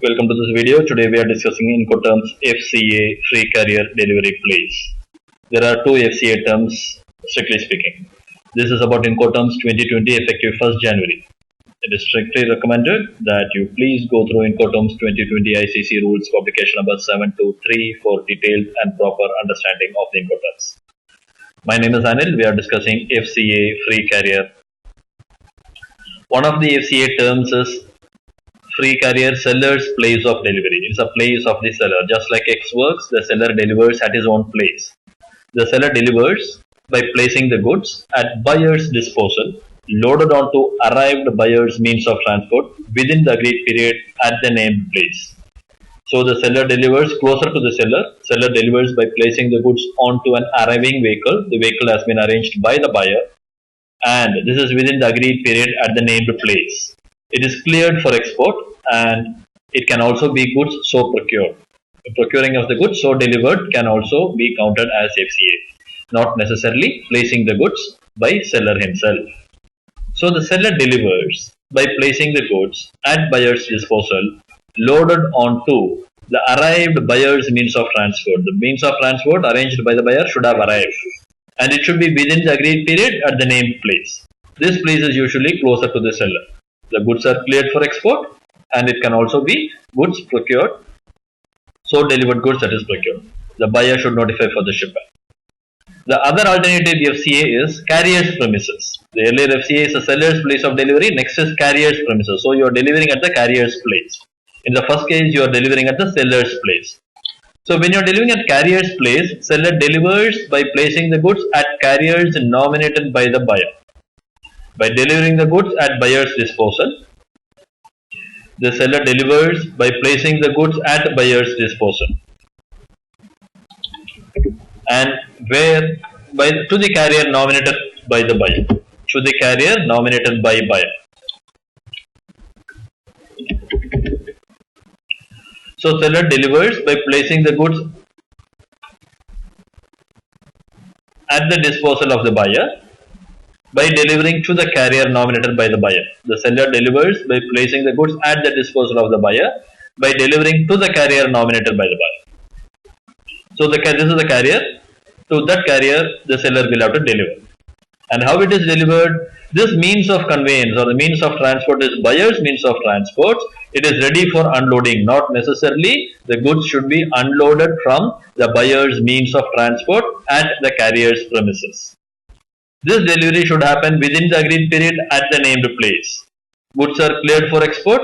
Welcome to this video. Today we are discussing INCOTERMS FCA free carrier delivery place. There are two FCA terms, strictly speaking. This is about INCOTERMS 2020 effective 1st January. It is strictly recommended that you please go through INCOTERMS 2020 ICC rules publication number 723 for detailed and proper understanding of the INCOTERMS. My name is Anil. We are discussing FCA free carrier. One of the FCA terms is free carrier seller's place of delivery. It's a place of the seller. Just like X works, the seller delivers at his own place. The seller delivers by placing the goods at buyer's disposal, loaded onto arrived buyer's means of transport within the agreed period at the named place. So the seller delivers closer to the seller. Seller delivers by placing the goods onto an arriving vehicle. The vehicle has been arranged by the buyer, and this is within the agreed period at the named place. It is cleared for export, and it can also be goods so procured. The procuring of the goods so delivered can also be counted as FCA, not necessarily placing the goods by seller himself. So the seller delivers by placing the goods at buyer's disposal, loaded onto the arrived buyer's means of transport. The means of transport arranged by the buyer should have arrived, and it should be within the agreed period at the named place. This place is usually closer to the seller. The goods are cleared for export, and it can also be goods procured, so delivered goods that is procured. The buyer should notify for the shipment. The other alternative FCA is carrier's premises. The earlier FCA is the seller's place of delivery, next is carrier's premises. So you are delivering at the carrier's place. In the first case, you are delivering at the seller's place. So when you are delivering at carrier's place, seller delivers by placing the goods at carriers nominated by the buyer. By delivering the goods at buyer's disposal, the seller delivers by placing the goods at buyer's disposal, and to the carrier nominated by the buyer. To the carrier nominated by buyer. So seller delivers by placing the goods at the disposal of the buyer, by delivering to the carrier nominated by the buyer. The seller delivers by placing the goods at the disposal of the buyer, by delivering to the carrier nominated by the buyer. So this is the carrier. To that carrier, the seller will have to deliver. And how it is delivered? This means of conveyance or the means of transport is buyer's means of transport. It is ready for unloading. Not necessarily the goods should be unloaded from the buyer's means of transport at the carrier's premises. This delivery should happen within the agreed period at the named place. Goods are cleared for export.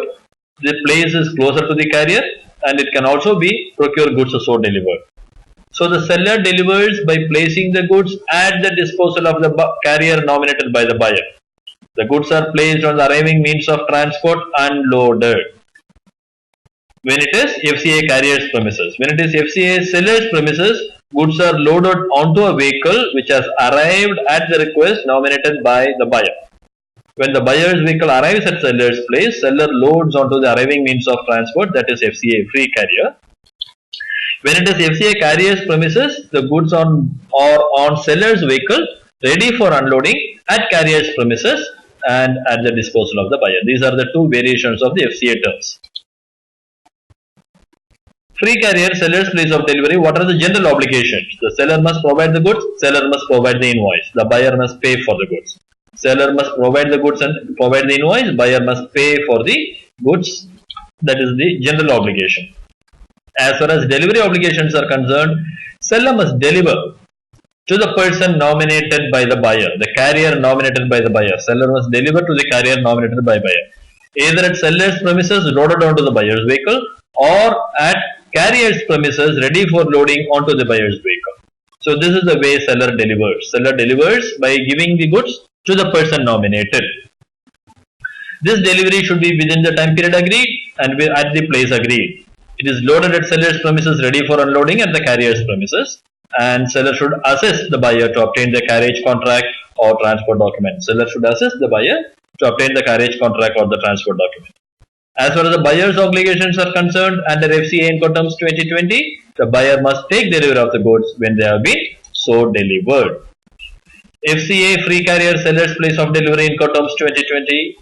The place is closer to the carrier, and it can also be procured goods so delivered. So the seller delivers by placing the goods at the disposal of the carrier nominated by the buyer. The goods are placed on the arriving means of transport unloaded. When it is FCA carrier's premises. When it is FCA seller's premises, goods are loaded onto a vehicle which has arrived at the request nominated by the buyer. When the buyer's vehicle arrives at seller's place, seller loads onto the arriving means of transport, that is FCA free carrier. When it is FCA carrier's premises, the goods are on seller's vehicle ready for unloading at carrier's premises and at the disposal of the buyer. These are the two variations of the FCA terms. Free carrier, seller's place of delivery. What are the general obligations? The seller must provide the goods, seller must provide the invoice. The buyer must pay for the goods. Seller must provide the goods and provide the invoice, buyer must pay for the goods. That is the general obligation. As far as delivery obligations are concerned, seller must deliver to the person nominated by the buyer, the carrier nominated by the buyer. Seller must deliver to the carrier nominated by buyer, either at seller's premises loaded onto the buyer's vehicle, or at carrier's premises ready for loading onto the buyer's vehicle. So this is the way seller delivers. Seller delivers by giving the goods to the person nominated. This delivery should be within the time period agreed and at the place agreed. It is loaded at seller's premises ready for unloading at the carrier's premises, and seller should assist the buyer to obtain the carriage contract or transport document. Seller should assist the buyer to obtain the carriage contract or the transport document. As far as the buyer's obligations are concerned, under FCA INCOTERMS 2020, the buyer must take delivery of the goods when they have been so delivered. FCA free carrier seller's place of delivery INCOTERMS 2020.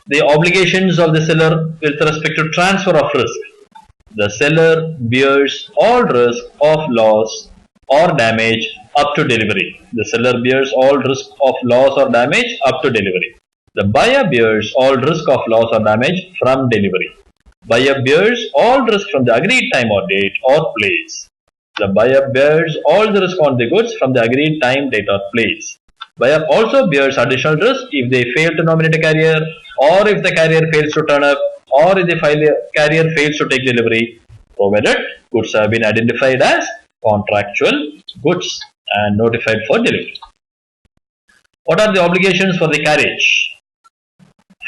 The obligations of the seller with respect to transfer of risk. The seller bears all risk of loss or damage up to delivery. The seller bears all risk of loss or damage up to delivery. The buyer bears all risk of loss or damage from delivery. Buyer bears all risk from the agreed time or date or place. The buyer bears all the risk on the goods from the agreed time, date or place. Buyer also bears additional risk if they fail to nominate a carrier, or if the carrier fails to turn up, or if the carrier fails to take delivery, provided goods have been identified as contractual goods and notified for delivery. What are the obligations for the carriage?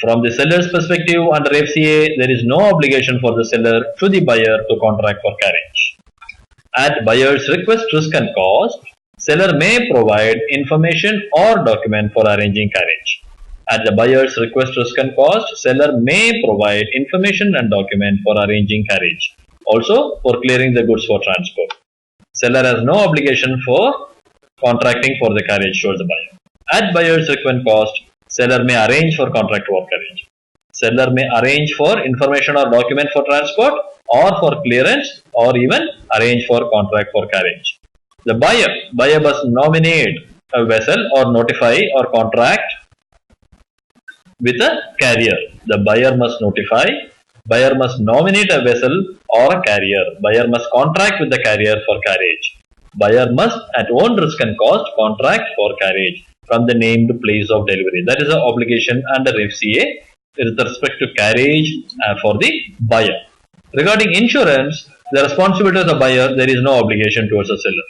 From the seller's perspective, under FCA, there is no obligation for the seller to the buyer to contract for carriage. At buyer's request, risk and cost, seller may provide information or document for arranging carriage. At the buyer's request, risk and cost, seller may provide information and document for arranging carriage. Also, for clearing the goods for transport. Seller has no obligation for contracting for the carriage towards the buyer. At buyer's request and cost, seller may arrange for contract for carriage. Seller may arrange for information or document for transport, or for clearance, or even arrange for contract for carriage. The buyer must nominate a vessel or notify or contract with a carrier. The buyer must nominate a vessel or a carrier. Buyer must contract with the carrier for carriage. Buyer must, at own risk and cost, contract for carriage from the named place of delivery. That is an obligation under FCA with respect to carriage for the buyer. Regarding insurance, the responsibility of the buyer, there is no obligation towards the seller.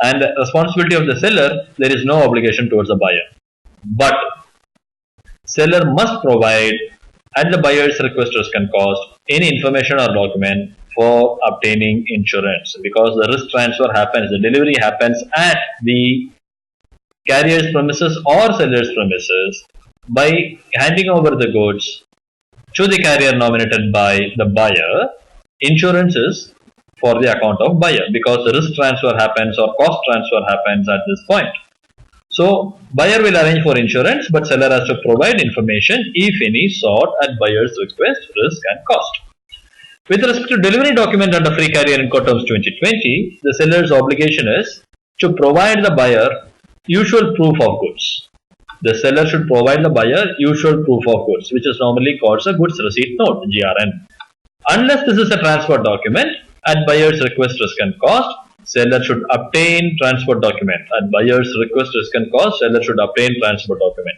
And the responsibility of the seller, there is no obligation towards the buyer. But seller must provide, at the buyer's request, risk and cost, any information or document for obtaining insurance, because the risk transfer happens, the delivery happens at the carrier's premises or seller's premises by handing over the goods to the carrier nominated by the buyer. Insurance is for the account of buyer, because the risk transfer happens or cost transfer happens at this point. So, buyer will arrange for insurance, but seller has to provide information, if any, sought at buyer's request, risk and cost. With respect to delivery document under Free Carrier INCOTERMS 2020, the seller's obligation is to provide the buyer usual proof of goods. The seller should provide the buyer usual proof of goods, which is normally called a goods receipt note, GRN. Unless this is a transport document, at buyer's request, risk and cost, seller should obtain transport document. At buyer's request, risk and cost, seller should obtain transport document.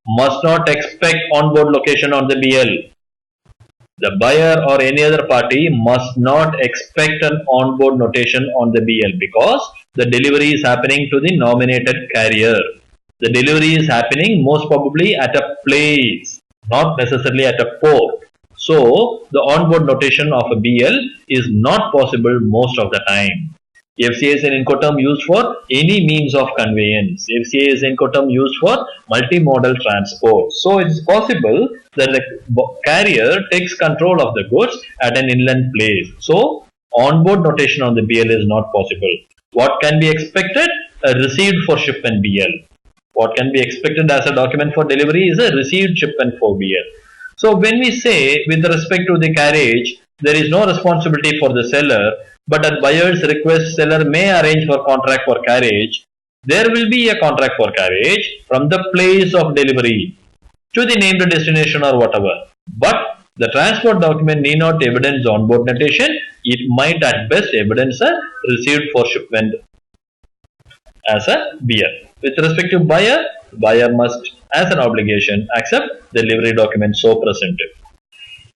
Must not expect onboard location on the BL. The buyer or any other party must not expect an onboard notation on the BL, because the delivery is happening to the nominated carrier. The delivery is happening most probably at a place, not necessarily at a port. So, the onboard notation of a BL is not possible most of the time. FCA is an Incoterm used for any means of conveyance. FCA is an Incoterm used for multimodal transport. So, it is possible that the carrier takes control of the goods at an inland place. So, onboard notation on the BL is not possible. What can be expected? A received for shipment BL. What can be expected as a document for delivery is a received shipment for BL. So, when we say with respect to the carriage, there is no responsibility for the seller, but at buyer's request, seller may arrange for contract for carriage. There will be a contract for carriage from the place of delivery to the named destination or whatever. But the transport document need not evidence onboard notation. It might at best evidence a received for shipment as a BL. With respect to buyer, buyer must, as an obligation, accept delivery document so presented.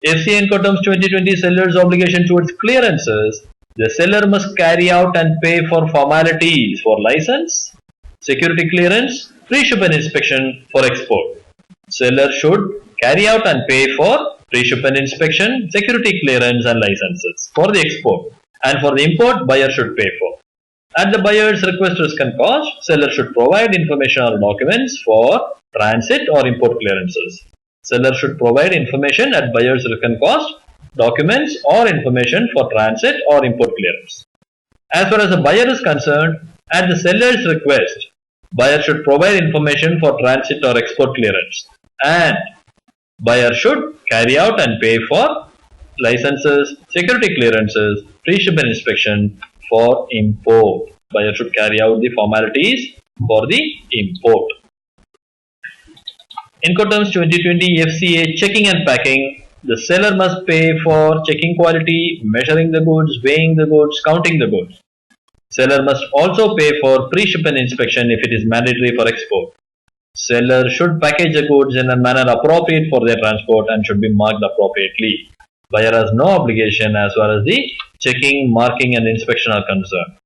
FCA INCOTERMS 2020 seller's obligation towards clearances. The seller must carry out and pay for formalities for license, security clearance, pre-shipment inspection for export. Seller should carry out and pay for pre-shipment inspection, security clearance and licenses for the export, and for the import, buyer should pay for. At the buyer's request, risk and cost, seller should provide information or documents for transit or import clearances. Seller should provide information at buyer's risk and cost, documents or information for transit or import clearance. As far as the buyer is concerned, at the seller's request, buyer should provide information for transit or export clearance, and buyer should carry out and pay for licenses, security clearances, pre-shipment inspection for import. Buyer should carry out the formalities for the import. INCOTERMS 2020 FCA checking and packing. The seller must pay for checking quality, measuring the goods, weighing the goods, counting the goods. Seller must also pay for pre-shipment inspection if it is mandatory for export. Seller should package the goods in a manner appropriate for their transport and should be marked appropriately. Buyer has no obligation as far as the checking, marking and inspection are concerned.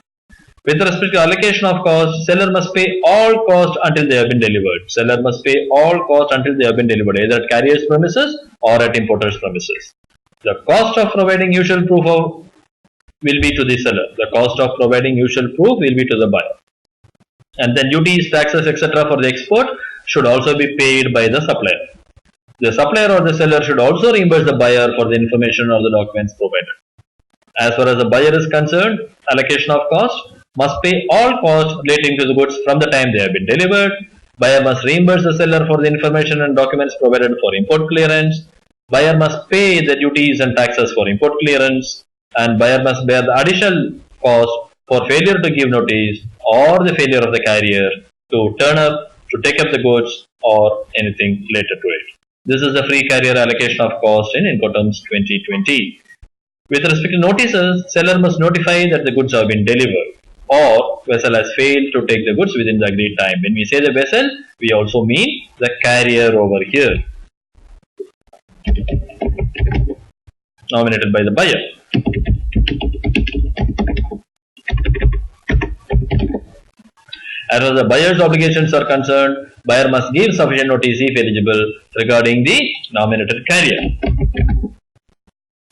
With respect to allocation of costs, seller must pay all costs until they have been delivered. Seller must pay all costs until they have been delivered, either at carrier's premises or at importer's premises. The cost of providing usual proof will be to the seller. The cost of providing usual proof will be to the buyer. And then duties, taxes, etc. for the export should also be paid by the supplier. The supplier or the seller should also reimburse the buyer for the information or the documents provided. As far as the buyer is concerned, allocation of cost must pay all costs relating to the goods from the time they have been delivered. Buyer must reimburse the seller for the information and documents provided for import clearance. Buyer must pay the duties and taxes for import clearance. And buyer must bear the additional cost for failure to give notice or the failure of the carrier to turn up, to take up the goods or anything related to it. This is the free carrier allocation of cost in INCOTERMS 2020. With respect to notices, seller must notify that the goods have been delivered or vessel has failed to take the goods within the agreed time. When we say the vessel, we also mean the carrier over here, nominated by the buyer. As far as the buyer's obligations are concerned, buyer must give sufficient notice if eligible regarding the nominated carrier.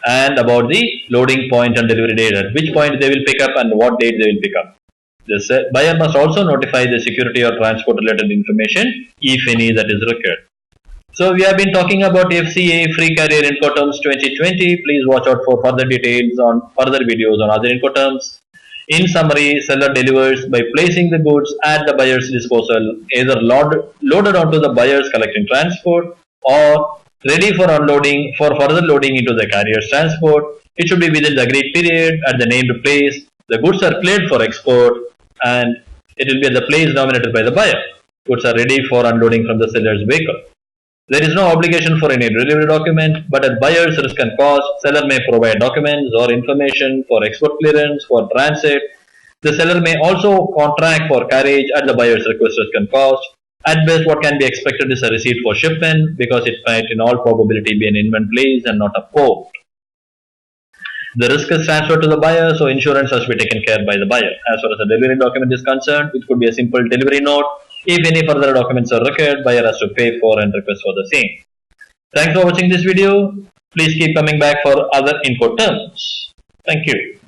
And about the loading point and delivery date, at which point they will pick up and what date they will pick up. The buyer must also notify the security or transport related information, if any, that is required. So we have been talking about FCA free carrier INCOTERMS 2020. Please watch out for further details on further videos on other INCOTERMS. In summary, seller delivers by placing the goods at the buyer's disposal, either loaded onto the buyer's collecting transport or ready for unloading for further loading into the carrier's transport. It should be within the agreed period at the named place. The goods are cleared for export and it will be at the place nominated by the buyer. Goods are ready for unloading from the seller's vehicle. There is no obligation for any delivery document, but at buyer's risk and cost, seller may provide documents or information for export clearance, for transit. The seller may also contract for carriage at the buyer's request, risk and cost. At best, what can be expected is a receipt for shipment because it might in all probability be an inland place and not a port. The risk is transferred to the buyer, so insurance has to be taken care by the buyer. As far as the delivery document is concerned, it could be a simple delivery note. If any further documents are required, buyer has to pay for and request for the same. Thanks for watching this video. Please keep coming back for other INCOTERMS. Thank you.